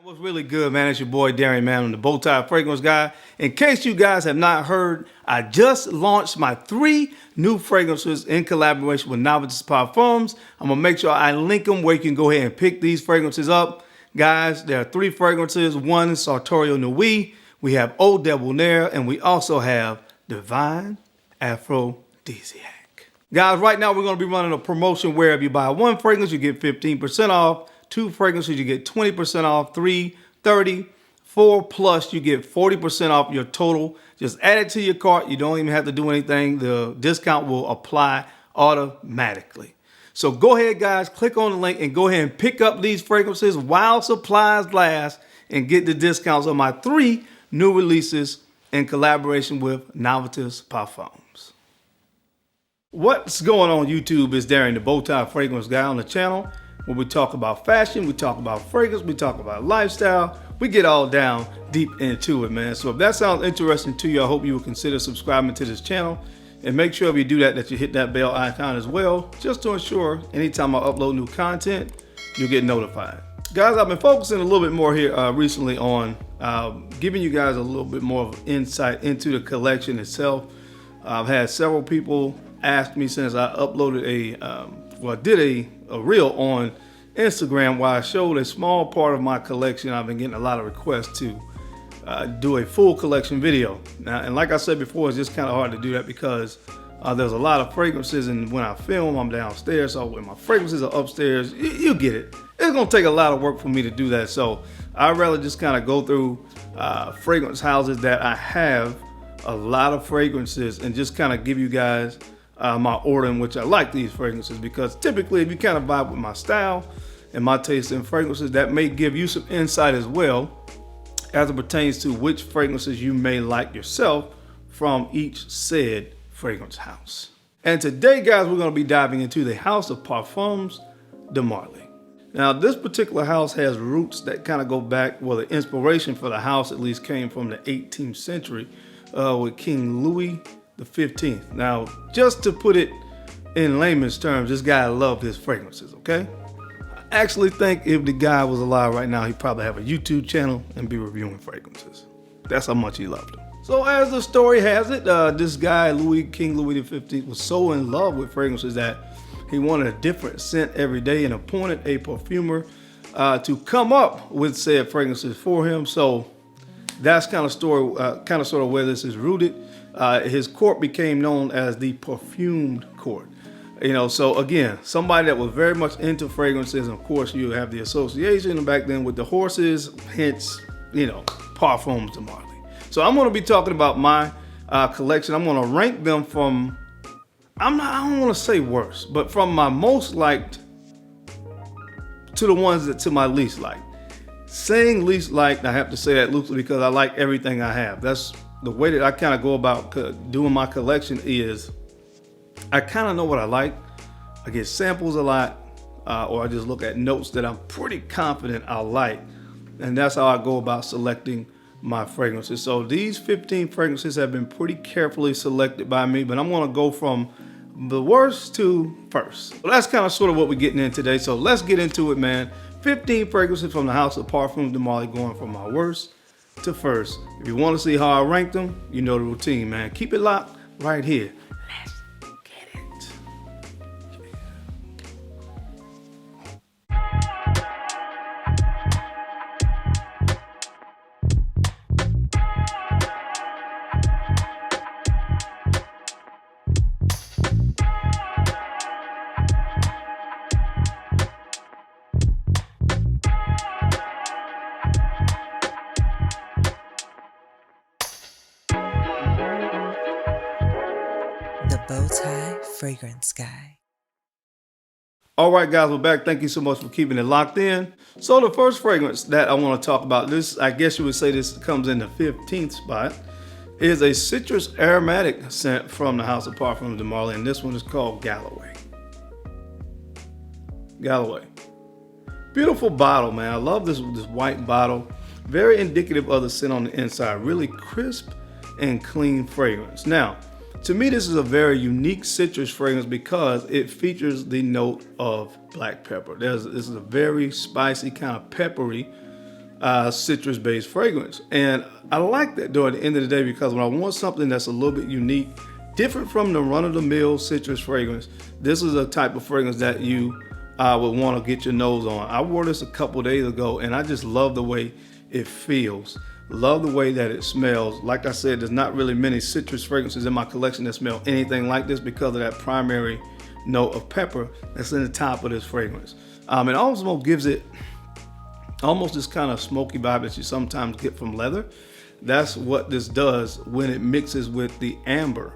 What's really good, man? It's your boy Darren, man. I'm the Bowtie Fragrance Guy. In case you guys have not heard, I just launched my 3 new fragrances in collaboration with Navitus Parfums. I'm gonna make sure I link them where you can go ahead and pick these fragrances up. Guys, there are 3 fragrances. One is Sartorio Nui. We have Eau Debonair, and we also have Divine Aphrodisiac. Guys, right now we're gonna be running a promotion where if you buy 1 fragrance, you get 15% off. 2 fragrances, you get 20% off. 3, 30. 4 plus, you get 40% off your total. Just add it to your cart. You don't even have to do anything. The discount will apply automatically. So go ahead, guys, click on the link and go ahead and pick up these fragrances while supplies last and get the discounts on my 3 new releases in collaboration with Navitus Parfums. What's going on YouTube? Is Darren, the Bowtie Fragrance Guy, on the channel where we talk about fashion, we talk about fragrance, we talk about lifestyle. We get all down deep into it, man. So if that sounds interesting to you, I hope you will consider subscribing to this channel. And make sure if you do that, that you hit that bell icon as well, just to ensure anytime I upload new content, you'll get notified. Guys, I've been focusing a little bit more here recently on giving you guys a little bit more of insight into the collection itself. I've had several people ask me since I uploaded did a reel on Instagram where I showed a small part of my collection. I've been getting a lot of requests to do a full collection video. Now, and like I said before, it's just kind of hard to do that because there's a lot of fragrances, and when I film, I'm downstairs. So when my fragrances are upstairs, you get it. It's gonna take a lot of work for me to do that. So I'd rather just kind of go through fragrance houses that I have a lot of fragrances and just kind of give you guys my order in which I like these fragrances, because typically if you kind of vibe with my style and my taste in fragrances, that may give you some insight as well as it pertains to which fragrances you may like yourself from each said fragrance house. And today, guys, we're going to be diving into the house of Parfums De Marly. Now, this particular house has roots that kind of go back, well, the inspiration for the house at least came from the 18th century with King Louis the 15th. Now, just to put it in layman's terms, this guy loved his fragrances, okay? I actually think if the guy was alive right now, he'd probably have a YouTube channel and be reviewing fragrances. That's how much he loved them. So as the story has it, this guy, King Louis the 15th, was so in love with fragrances that he wanted a different scent every day and appointed a perfumer to come up with said fragrances for him. So that's kind of sort of where this is rooted. His court became known as the perfumed court. You know, so again, somebody that was very much into fragrances, and of course you have the association back then with the horses, hence, you know, Parfums De Marly. So I'm going to be talking about my collection. I'm going to rank them from, I don't want to say worst, but from my most liked to the ones that to my least liked. Saying least liked, I have to say that loosely because I like everything I have. That's the way that I kind of go about doing my collection is I kind of know what I like. I get samples a lot, or I just look at notes that I'm pretty confident I'll like. And that's how I go about selecting my fragrances. So these 15 fragrances have been pretty carefully selected by me, but I'm going to go from the worst to first. So that's kind of sort of what we're getting in today. So let's get into it, man. 15 fragrances from the house of Parfums De Marly, going from my worst to first. If you want to see how I rank them, you know the routine, man. Keep it locked right here. Let's get it. Bowtie Fragrance Guy. All right, guys, we're back. Thank you so much for keeping it locked in. So the first fragrance that I want to talk about, this, I guess you would say this comes in the 15th spot, is a citrus aromatic scent from the house of Parfums De Marly, and this one is called GALLOWAY. GALLOWAY. Beautiful bottle, man. I love this white bottle. Very indicative of the scent on the inside. Really crisp and clean fragrance. Now, to me, this is a very unique citrus fragrance because it features the note of black pepper. This is a very spicy, kind of peppery citrus-based fragrance. And I like that though at the end of the day, because when I want something that's a little bit unique, different from the run-of-the-mill citrus fragrance, this is a type of fragrance that you would want to get your nose on. I wore this a couple days ago and I just love the way it feels. Love the way that it smells. Like I said, there's not really many citrus fragrances in my collection that smell anything like this because of that primary note of pepper that's in the top of this fragrance. It also gives it almost this kind of smoky vibe that you sometimes get from leather. That's what this does when it mixes with the amber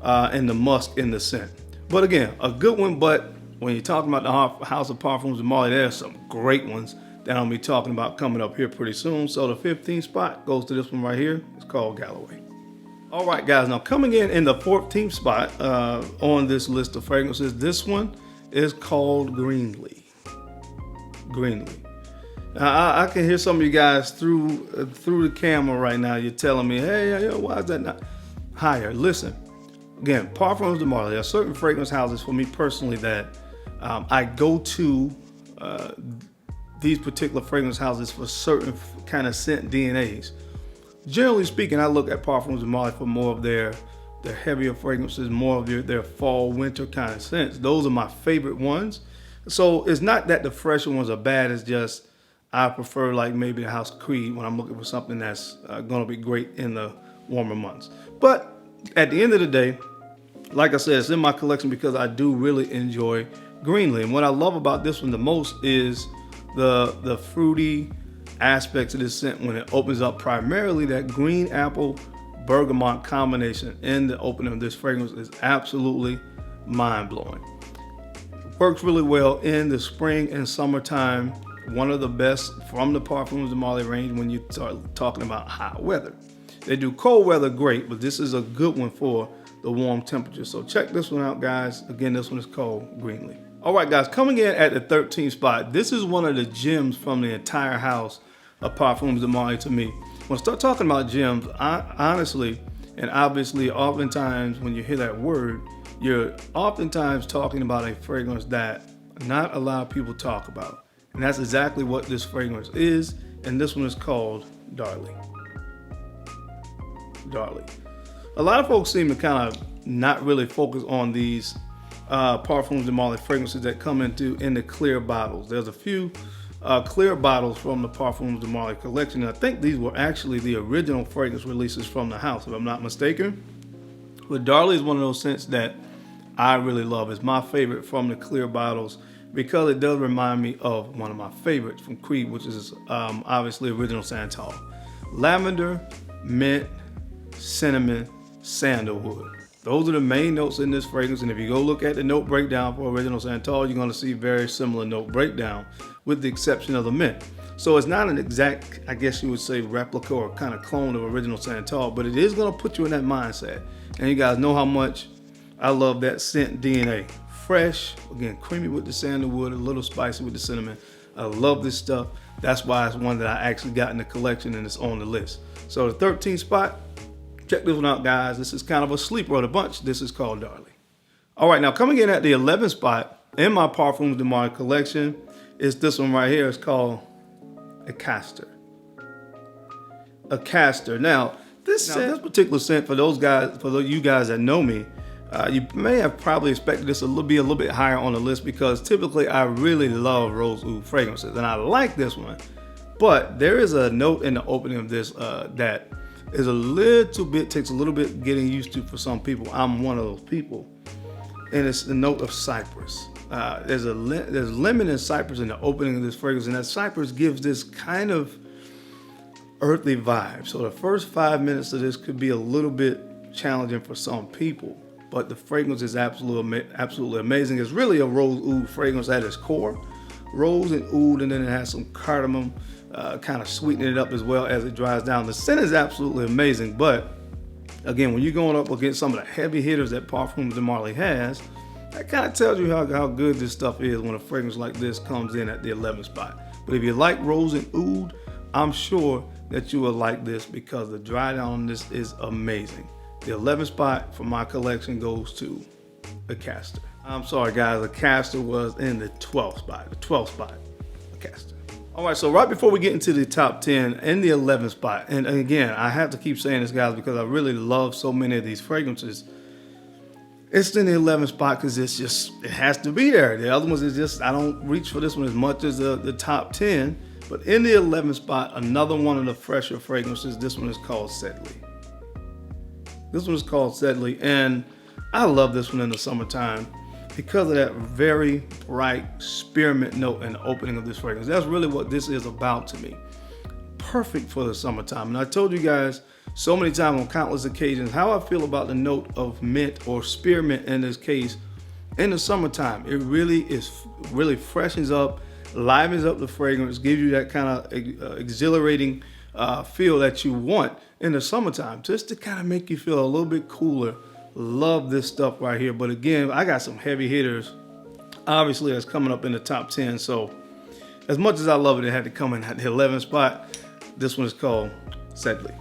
and the musk in the scent. But again, a good one. But when you're talking about the House of Parfums de Marly, there's some great ones that I'll be talking about coming up here pretty soon. So the 15th spot goes to this one right here. It's called GALLOWAY. All right, guys, now coming in the 14th spot on this list of fragrances, this one is called GREENLEY. GREENLEY. Now, I can hear some of you guys through the camera right now. You're telling me, hey, why is that not higher? Listen, again, Parfums de Marly. There are certain fragrance houses for me personally that I go to these particular fragrance houses for certain kind of scent DNAs. Generally speaking, I look at Parfums de Marly for more of their heavier fragrances, more of their fall, winter kind of scents. Those are my favorite ones. So it's not that the fresher ones are bad, it's just I prefer like maybe the House of Creed when I'm looking for something that's gonna be great in the warmer months. But at the end of the day, like I said, it's in my collection because I do really enjoy GREENLEY. And what I love about this one the most is the fruity aspects of this scent when it opens up. Primarily that green apple bergamot combination in the opening of this fragrance is absolutely mind-blowing. Works really well in the spring and summertime. One of the best from the Parfums de Marly range when you start talking about hot weather. They do cold weather great, but this is a good one for the warm temperature. So check this one out, guys. Again, this one is called GREENLEY. All right, guys, coming in at the 13th spot, this is one of the gems from the entire house of Parfums de Marly to me. When I start talking about gems, I honestly and obviously oftentimes when you hear that word, you're oftentimes talking about a fragrance that not a lot of people talk about. And that's exactly what this fragrance is. And this one is called DARLEY. DARLEY. A lot of folks seem to kind of not really focus on these Parfums de Marly fragrances that come in the clear bottles. There's a few clear bottles from the Parfums de Marly collection. And I think these were actually the original fragrance releases from the house, if I'm not mistaken. But DARLEY is one of those scents that I really love. It's my favorite from the clear bottles because it does remind me of one of my favorites from Creed, which is obviously Original Santal. Lavender, mint, cinnamon, sandalwood. Those are the main notes in this fragrance, and if you go look at the note breakdown for Original Santal, you're going to see very similar note breakdown with the exception of the mint. So it's not an exact, I guess you would say, replica or kind of clone of Original Santal, but it is going to put you in that mindset. And you guys know how much I love that scent DNA. Fresh, again, creamy with the sandalwood, a little spicy with the cinnamon. I love this stuff. That's why it's one that I actually got in the collection and it's on the list. So the 13th spot, check this one out, guys. This is kind of a sleeper of the bunch. This is called DARLEY. All right, now coming in at the 11th spot in my Parfums de Marly collection is this one right here. It's called Acqu. Acqu. Now, this particular scent, for those guys, for you guys that know me, you may have probably expected this to be a little bit higher on the list because typically I really love rose oud fragrances and I like this one. But there is a note in the opening of this that is takes a little bit getting used to for some people. I'm one of those people. And it's the note of cypress. There's lemon and cypress in the opening of this fragrance, and that cypress gives this kind of earthly vibe. So the first 5 minutes of this could be a little bit challenging for some people, but the fragrance is absolutely amazing. It's really a rose oud fragrance at its core. Rose and oud, and then it has some cardamom, kind of sweetening it up as well as it dries down. The scent is absolutely amazing, but again, when you're going up against some of the heavy hitters that Parfums de Marly has, that kind of tells you how good this stuff is when a fragrance like this comes in at the 11th spot. But if you like rose and oud, I'm sure that you will like this because the dry down on this is amazing. The 11th spot for my collection goes to Acqu. I'm sorry, guys. Acqu was in the 12th spot. The 12th spot, Acqu. All right, so right before we get into the top 10, in the 11th spot, and again, I have to keep saying this, guys, because I really love so many of these fragrances. It's in the 11th spot because it has to be there. The other ones is just, I don't reach for this one as much as the top 10. But in the 11th spot, another one of the fresher fragrances. This one is called SEDLEY. This one is called SEDLEY, and I love this one in the summertime because of that very bright spearmint note in the opening of this fragrance. That's really what this is about to me. Perfect for the summertime. And I told you guys so many times on countless occasions how I feel about the note of mint or spearmint in this case in the summertime. It really freshens up, livens up the fragrance, gives you that kind of exhilarating feel that you want in the summertime, just to kind of make you feel a little bit cooler. Love this stuff right here. But again, I got some heavy hitters, obviously, that's coming up in the top 10. So as much as I love it, it had to come in at the 11th spot. This one is called SEDLEY.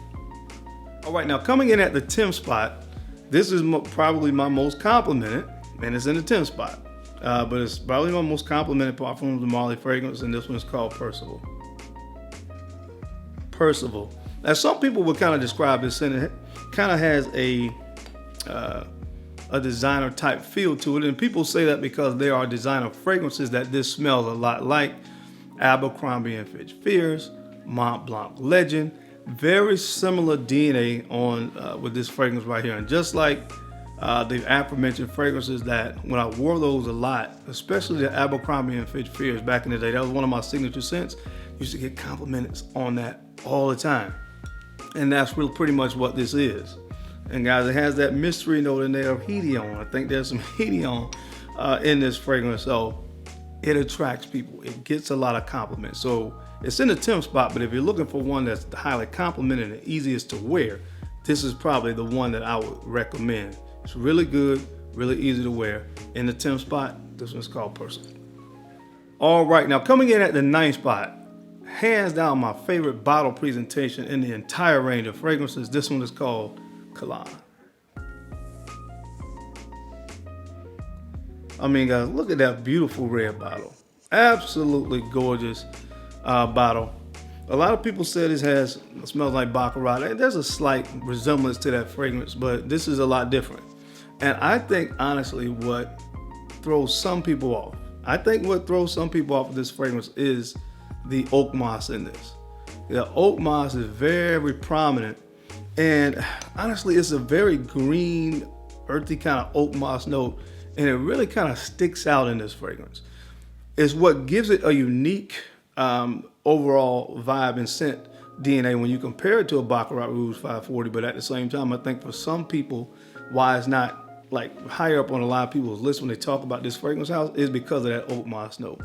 All right, now coming in at the 10th spot, this is probably my most complimented, and it's in the 10th spot. But it's probably my most complimented Parfums De Marly fragrance, and this one is called PERCIVAL. PERCIVAL. Now, some people would kind of describe this, and it kind of has a designer type feel to it, and people say that because there are designer fragrances that this smells a lot like. Abercrombie & Fitch Fierce, Mont Blanc Legend, very similar DNA on with this fragrance right here. And just like the aforementioned fragrances that when I wore those a lot, especially the Abercrombie & Fitch Fierce back in the day, that was one of my signature scents. Used to get compliments on that all the time. And that's really pretty much what this is. And guys, it has that mystery note in there of Hedion. I think there's some Hedion in this fragrance. So it attracts people. It gets a lot of compliments. So it's in the 10th spot, but if you're looking for one that's highly complimented and easiest to wear, this is probably the one that I would recommend. It's really good, really easy to wear. In the 10th spot, this one's called PERCIVAL. All right, now coming in at the 9th spot, hands down my favorite bottle presentation in the entire range of fragrances. This one is called KALAN. I mean, guys, look at that beautiful red bottle. Absolutely gorgeous bottle. A lot of people said it smells like Baccarat. And there's a slight resemblance to that fragrance, but this is a lot different. And I think, honestly, what throws some people off, of this fragrance is the oak moss in this. The oak moss is very prominent. And honestly, it's a very green, earthy kind of oak moss note. And it really kind of sticks out in this fragrance. It's what gives it a unique overall vibe and scent DNA when you compare it to a Baccarat Rouge 540. But at the same time, I think for some people, why it's not like higher up on a lot of people's list when they talk about this fragrance house is because of that oak moss note.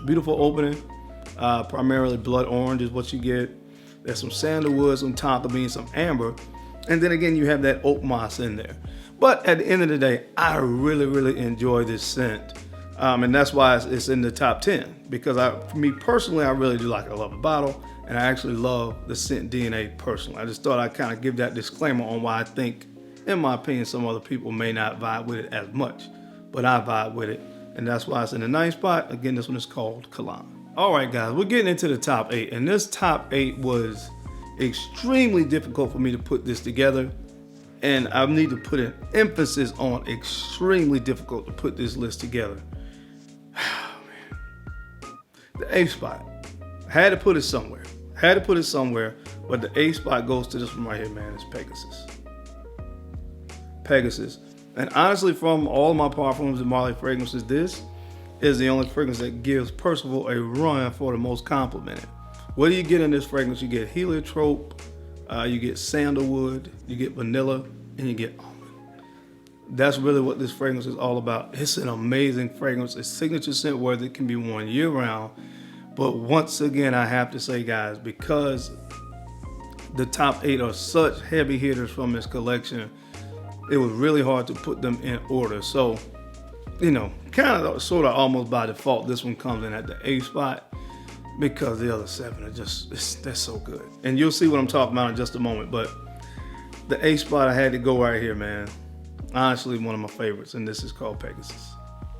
Beautiful opening. Primarily blood orange is what you get. There's some sandalwood, some tonka bean, some amber. And then again, you have that oak moss in there. But at the end of the day, I really, really enjoy this scent. And that's why it's in the top 10. Because for me personally, I really do like it. I love the bottle. And I actually love the scent DNA personally. I just thought I'd kind of give that disclaimer on why I think, in my opinion, some other people may not vibe with it as much. But I vibe with it. And that's why it's in the 9th spot. Again, this one is called KALAN. All right, guys, we're getting into the top 8. And this top 8 was extremely difficult for me to put this together. And I need to put an emphasis on extremely difficult to put this list together. The 8th spot. I had to put it somewhere. But the 8th spot goes to this one right here, man. It's Pegasus. Pegasus. And honestly, from all my Parfums De Marly fragrances, this is the only fragrance that gives PERCIVAL a run for the most complimented. What do you get in this fragrance? You get heliotrope, you get sandalwood, you get vanilla, and you get almond. That's really what this fragrance is all about. It's an amazing fragrance. It's signature scent worthy. It can be worn year round. But once again, I have to say, guys, because the top 8 are such heavy hitters from this collection, it was really hard to put them in order. So, you know, kind of sort of almost by default, this one comes in at the 8th spot because the other 7 are just, they're so good. And you'll see what I'm talking about in just a moment. But the 8th spot, I had to go right here, man. Honestly, one of my favorites, and this is called Pegasus.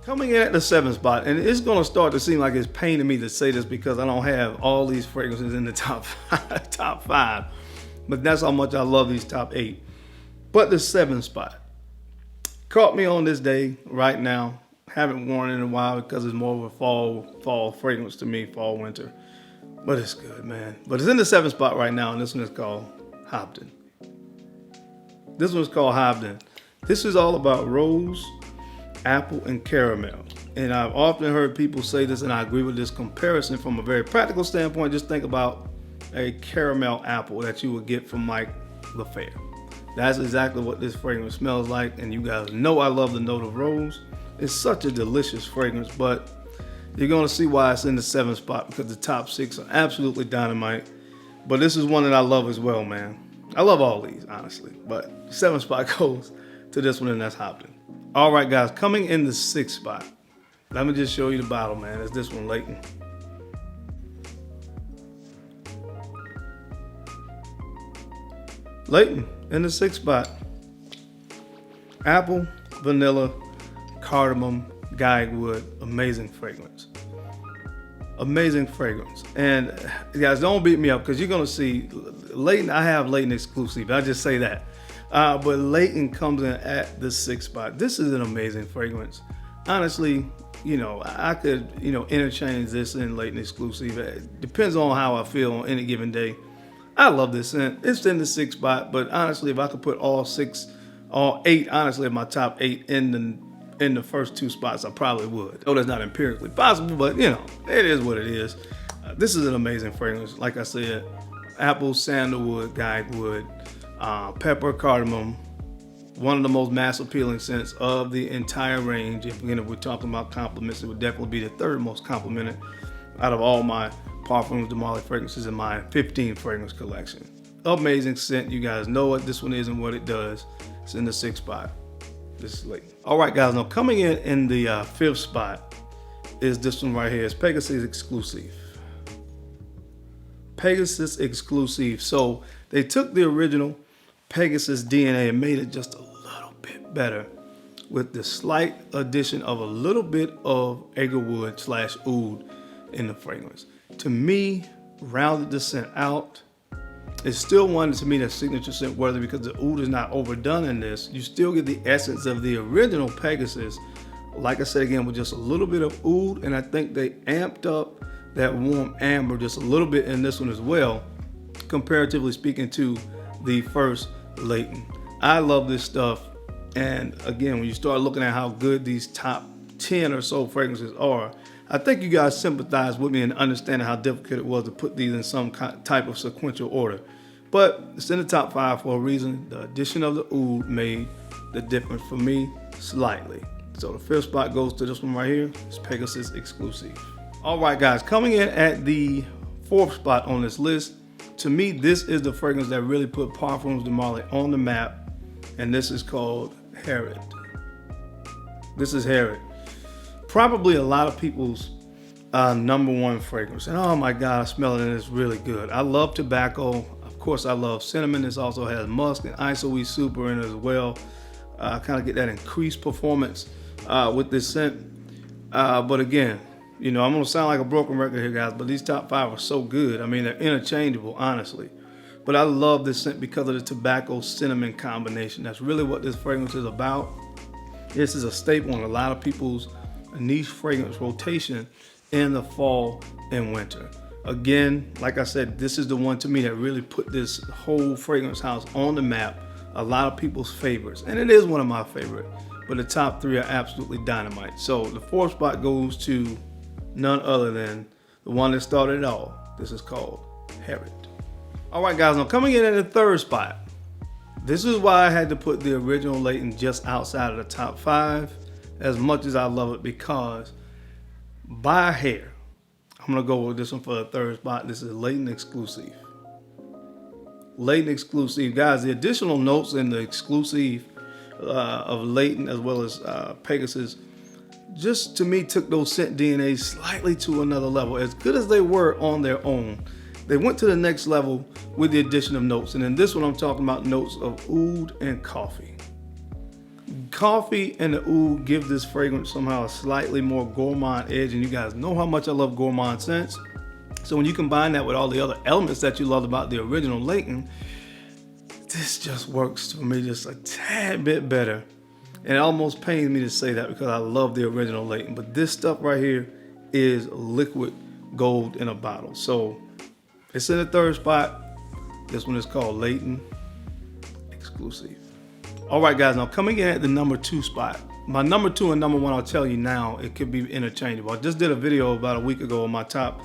Coming in at the 7th spot, and it's gonna start to seem like it's paining me to say this because I don't have all these fragrances in the top five, but that's how much I love these top 8. But the 7th spot caught me on this day right now. Haven't worn it in a while because it's more of a fall fragrance to me, fall, winter. But it's good, man. But it's in the 7th spot right now, and this one is called HABDAN. This one's called HABDAN. This is all about rose, apple, and caramel. And I've often heard people say this, and I agree with this comparison from a very practical standpoint. Just think about a caramel apple that you would get from like the fair. That's exactly what this fragrance smells like, and you guys know I love the note of rose. It's such a delicious fragrance, but you're gonna see why it's in the 7th spot, because the top 6 are absolutely dynamite. But this is one that I love as well, man. I love all these, honestly, but 7th spot goes to this one, and that's HABDAN. All right, guys, coming in the 6th spot. Let me just show you the bottle, man. It's this one, LAYTON. LAYTON in the 6th spot. Apple, vanilla, cardamom, guaiac, amazing fragrance. Amazing fragrance. And guys, don't beat me up, because you're gonna see LAYTON. I have LAYTON exclusive. I just say that. But LAYTON comes in at the 6th spot. This is an amazing fragrance. Honestly, you know, I could, you know, interchange this in LAYTON exclusive. It depends on how I feel on any given day. I love this scent. It's in the 6th spot, but honestly, if I could put all 8, honestly, of my top 8 in the first 2 spots, I probably would. Oh, that's not empirically possible, but you know, it is what it is. This is an amazing fragrance. Like I said, apple, sandalwood, guaiac, pepper, cardamom. One of the most mass appealing scents of the entire range. If we're talking about compliments, it would definitely be the 3rd most complimented out of all my Parfums De Marly fragrances in my 15 fragrance collection. Amazing scent. You guys know what this one is and what it does. It's in the 6th spot. This is LAYTON. All right, guys. Now coming in the 5th spot is this one right here. It's Pegasus exclusive. Pegasus exclusive. So they took the original Pegasus DNA and made it just a little bit better with the slight addition of a little bit of agarwood / oud in the fragrance. To me, rounded the scent out. It's still one, to me, that's signature scent worthy, because the oud is not overdone in this. You still get the essence of the original Pegasus, like I said again, with just a little bit of oud, and I think they amped up that warm amber just a little bit in this one as well, comparatively speaking to the first LAYTON. I love this stuff, and again, when you start looking at how good these top 10 or so fragrances are, I think you guys sympathize with me in understanding how difficult it was to put these in some type of sequential order. But it's in the top 5 for a reason. The addition of the oud made the difference for me slightly. So the 5th spot goes to this one right here. It's Pegasus exclusive. All right, guys, coming in at the 4th spot on this list, to me, this is the fragrance that really put Parfums De Marly on the map, and this is called Herod. This is Herod. Probably a lot of people's #1 fragrance. And oh my God, I smell it and it's really good. I love tobacco. Of course, I love cinnamon. This also has musk and isoe super in it as well. I kind of get that increased performance with this scent. But again, you know, I'm gonna sound like a broken record here, guys, but these top 5 are so good. I mean, they're interchangeable, honestly. But I love this scent because of the tobacco cinnamon combination. That's really what this fragrance is about. This is a staple in a lot of people's niche fragrance rotation in the fall and winter. Again, like I said, this is the one to me that really put this whole fragrance house on the map. A lot of people's favorites, and it is one of my favorite, but the top 3 are absolutely dynamite. So the 4th spot goes to none other than the one that started it all. This is called Herod. All right, guys, now coming in at the 3rd spot. This is why I had to put the original LAYTON just outside of the top 5, as much as I love it, because by a hair, I'm gonna go with this one for the 3rd spot. This is LAYTON exclusive. LAYTON exclusive, guys. The additional notes in the exclusive of LAYTON as well as Pegasus, just to me took those scent DNA slightly to another level. As good as they were on their own, they went to the next level with the addition of notes. And in this one, I'm talking about notes of oud and coffee. coffee and the oud give this fragrance somehow a slightly more gourmand edge, and you guys know how much I love gourmand scents. So when you combine that with all the other elements that you loved about the original Layton, this just works for me just a tad bit better. And it almost pains me to say that because I love the original Layton, but this stuff right here is liquid gold in a bottle. So it's in the third spot. This one is called Layton Exclusive. All right, guys, now coming in at the number 2 spot. My number 2 and number 1, I'll tell you now, it could be interchangeable. I just did a video about a week ago on my top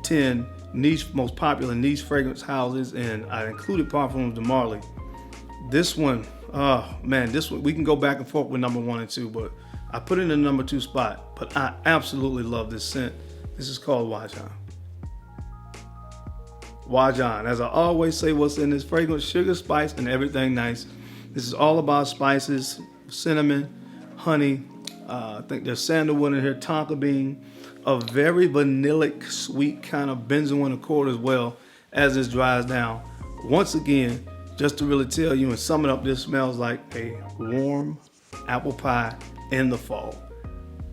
10 most popular niche fragrance houses, and I included Parfums De Marly. This one, oh man, this one, we can go back and forth with number 1 and 2, but I put it in the number 2 spot. But I absolutely love this scent. This is called OAJAN. OAJAN, as I always say, what's in this fragrance? Sugar, spice, and everything nice. This is all about spices, cinnamon, honey. I think there's sandalwood in here, tonka bean, a very vanillic, sweet kind of benzoin accord as well as this dries down. Once again, just to really tell you and sum it up, this smells like a warm apple pie in the fall.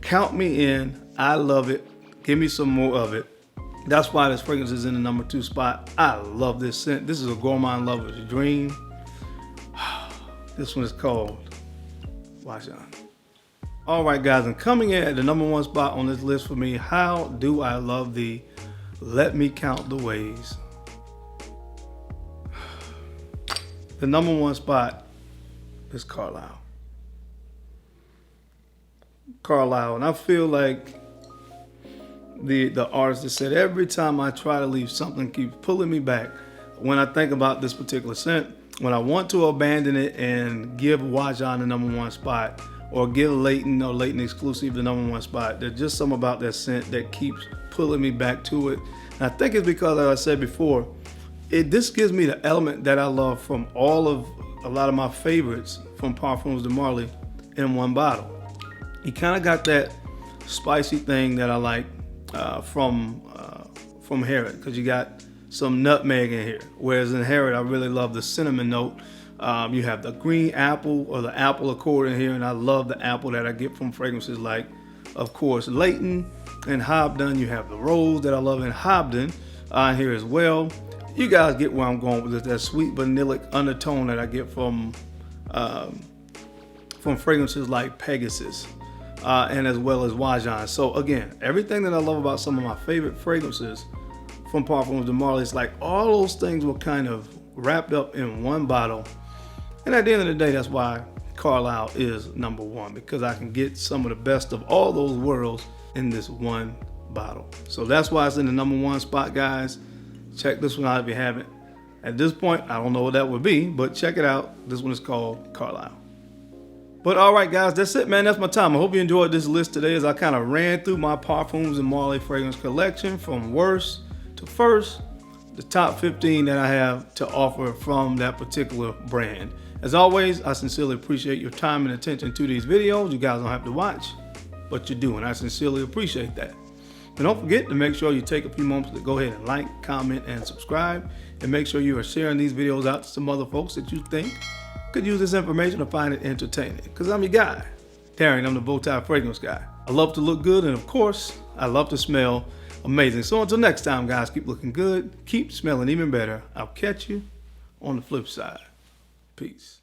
Count me in. I love it. Give me some more of it. That's why this fragrance is in the number 2 spot. I love this scent. This is a gourmand lover's dream. This one is called OAJAN. All right, guys, and coming in at the number 1 spot on this list for me, how do I love thee? Let me count the ways. The number 1 spot is Carlisle. Carlisle, and I feel like the artist that said every time I try to leave, something keeps pulling me back. When I think about this particular scent, when I want to abandon it and give OAJAN the number 1 spot, or give Layton or Layton Exclusive the number 1 spot, there's just something about that scent that keeps pulling me back to it. And I think it's because, as I said before, this gives me the element that I love from a lot of my favorites from Parfums De Marly in one bottle. You kind of got that spicy thing that I like from Harrod, because you got some nutmeg in here. Whereas in Harrod, I really love the cinnamon note. You have the green apple or the apple accord in here, and I love the apple that I get from fragrances like, of course, Layton and HABDAN. You have the rose that I love in HABDAN here as well. You guys get where I'm going with this, that sweet vanillic undertone that I get from fragrances like PEGASUS and as well as OAJAN. So again, everything that I love about some of my favorite fragrances from Parfums De Marly, it's like all those things were kind of wrapped up in one bottle. And at the end of the day, that's why Carlisle is number 1, because I can get some of the best of all those worlds in this one bottle. So that's why it's in the number 1 spot, guys. Check this one out if you haven't. At this point, I don't know what that would be, but check it out. This one is called Carlisle. But all right, guys, that's it, man. That's my time. I hope you enjoyed this list today as I kind of ran through my Parfums De Marly fragrance collection from worst to first, the top 15 that I have to offer from that particular brand. As always, I sincerely appreciate your time and attention to these videos. You guys don't have to watch, but you do, and I sincerely appreciate that. And don't forget to make sure you take a few moments to go ahead and like, comment, and subscribe. And make sure you are sharing these videos out to some other folks that you think could use this information or find it entertaining. Because I'm your guy, Darren. I'm the Bowtie Fragrance Guy. I love to look good, and of course, I love to smell amazing. So until next time, guys, keep looking good, keep smelling even better. I'll catch you on the flip side. Peace.